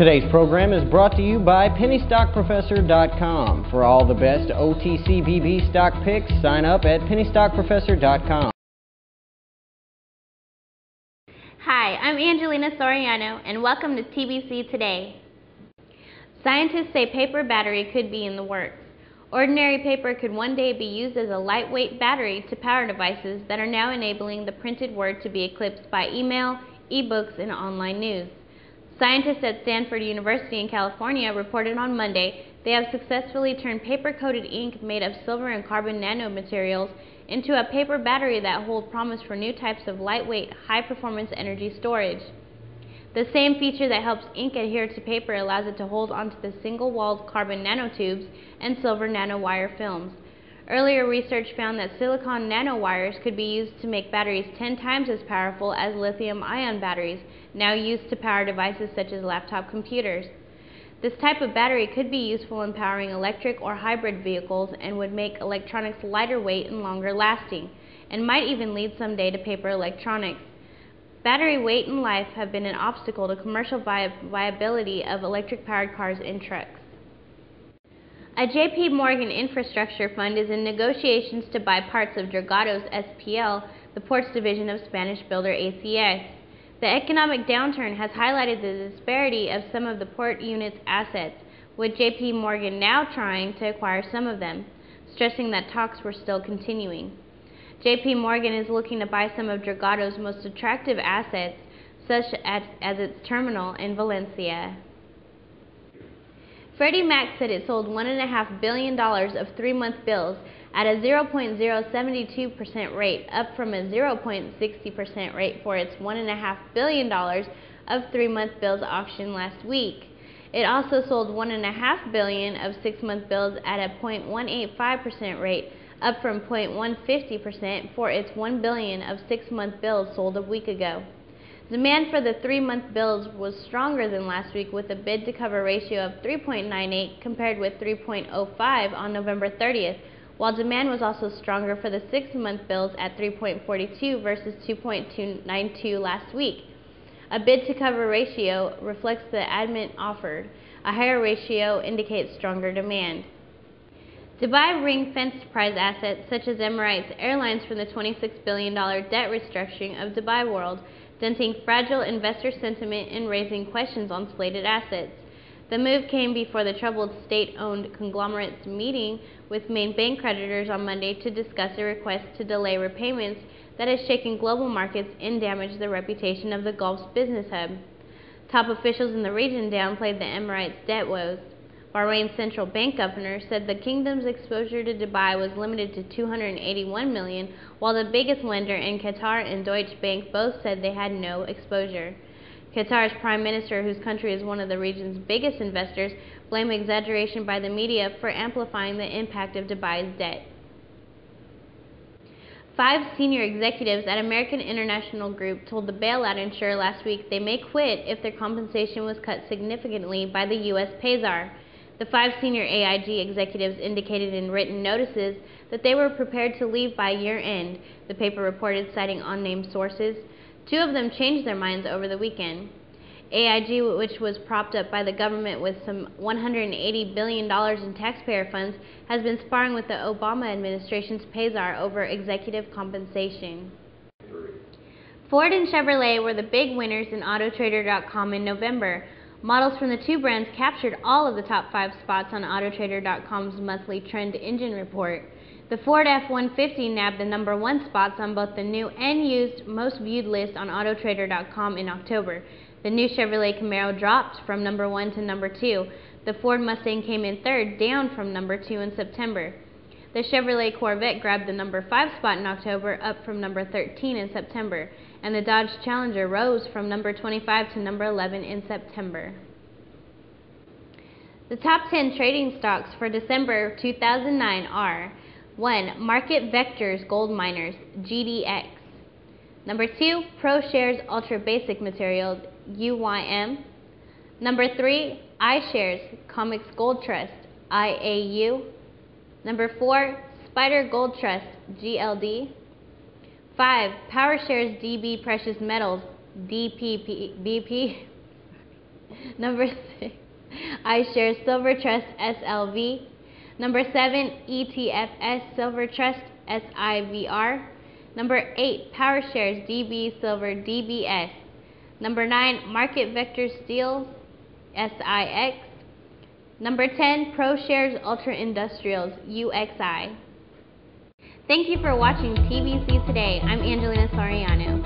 Today's program is brought to you by PennyStockProfessor.com. For all the best OTCBB stock picks, sign up at PennyStockProfessor.com. Hi, I'm Angelina Soriano, and welcome to TBC Today. Scientists say paper battery could be in the works. Ordinary paper could one day be used as a lightweight battery to power devices that are now enabling the printed word to be eclipsed by email, e-books, and online news. Scientists at Stanford University in California reported on Monday they have successfully turned paper-coated ink made of silver and carbon nanomaterials into a paper battery that hold promise for new types of lightweight, high-performance energy storage. The same feature that helps ink adhere to paper allows it to hold onto the single-walled carbon nanotubes and silver nanowire films. Earlier research found that silicon nanowires could be used to make batteries 10 times as powerful as lithium-ion batteries, now used to power devices such as laptop computers. This type of battery could be useful in powering electric or hybrid vehicles and would make electronics lighter weight and longer lasting, and might even lead someday to paper electronics. Battery weight and life have been an obstacle to commercial viability of electric-powered cars and trucks. A JP Morgan infrastructure fund is in negotiations to buy parts of Dragados SPL, the ports division of Spanish builder ACS. The economic downturn has highlighted the disparity of some of the port unit's assets, with JP Morgan now trying to acquire some of them, stressing that talks were still continuing. JP Morgan is looking to buy some of Dragados' most attractive assets, such as its terminal in Valencia. Freddie Mac said it sold $1.5 billion of 3-month bills at a 0.072% rate, up from a 0.60% rate for its $1.5 billion of 3-month bills auctioned last week. It also sold $1.5 billion of 6-month bills at a 0.185% rate, up from 0.150% for its $1 billion of 6-month bills sold a week ago. Demand for the 3-month bills was stronger than last week, with a bid-to-cover ratio of 3.98 compared with 3.05 on November 30th, while demand was also stronger for the 6-month bills at 3.42 versus 2.292 last week. A bid-to-cover ratio reflects the admit offered. A higher ratio indicates stronger demand. Dubai ring-fenced prize assets such as Emirates Airlines from the $26 billion debt restructuring of Dubai World, denting fragile investor sentiment and raising questions on slated assets. The move came before the troubled state-owned conglomerate's meeting with main bank creditors on Monday to discuss a request to delay repayments that has shaken global markets and damaged the reputation of the Gulf's business hub. Top officials in the region downplayed the Emirates' debt woes. Bahrain's central bank governor said the kingdom's exposure to Dubai was limited to $281 million, while the biggest lender in Qatar and Deutsche Bank both said they had no exposure. Qatar's prime minister, whose country is one of the region's biggest investors, blamed exaggeration by the media for amplifying the impact of Dubai's debt. 5 senior executives at American International Group told the bailout insurer last week they may quit if their compensation was cut significantly by the U.S. pay czar. The 5 senior AIG executives indicated in written notices that they were prepared to leave by year-end, the paper reported, citing unnamed sources. 2 of them changed their minds over the weekend. AIG, which was propped up by the government with some $180 billion in taxpayer funds, has been sparring with the Obama administration's pay czar over executive compensation. Ford and Chevrolet were the big winners in Autotrader.com in November. Models from the 2 brands captured all of the top 5 spots on Autotrader.com's monthly trend engine report. The Ford F-150 nabbed the number 1 spots on both the new and used most viewed list on Autotrader.com in October. The new Chevrolet Camaro dropped from number 1 to number 2. The Ford Mustang came in 3rd, down from number 2 in September. The Chevrolet Corvette grabbed the number 5 spot in October, up from number 13 in September, and the Dodge Challenger rose from number 25 to number 11 in September. The top 10 trading stocks for December 2009 are: 1. Market Vectors Gold Miners, GDX. Number 2, ProShares Ultra Basic Materials, UYM. Number 3, iShares Comics Gold Trust, IAU. Number 4, Spider Gold Trust, GLD. 5. PowerShares DB Precious Metals, DPBP. Number 6, iShares Silver Trust SLV. Number 7, ETFS Silver Trust SIVR. Number 8, PowerShares DB Silver DBS. Number 9, Market Vector Steel SIX. Number 10, ProShares Ultra Industrials UXI. Thank you for watching TBC Today. I'm Angelina Soriano.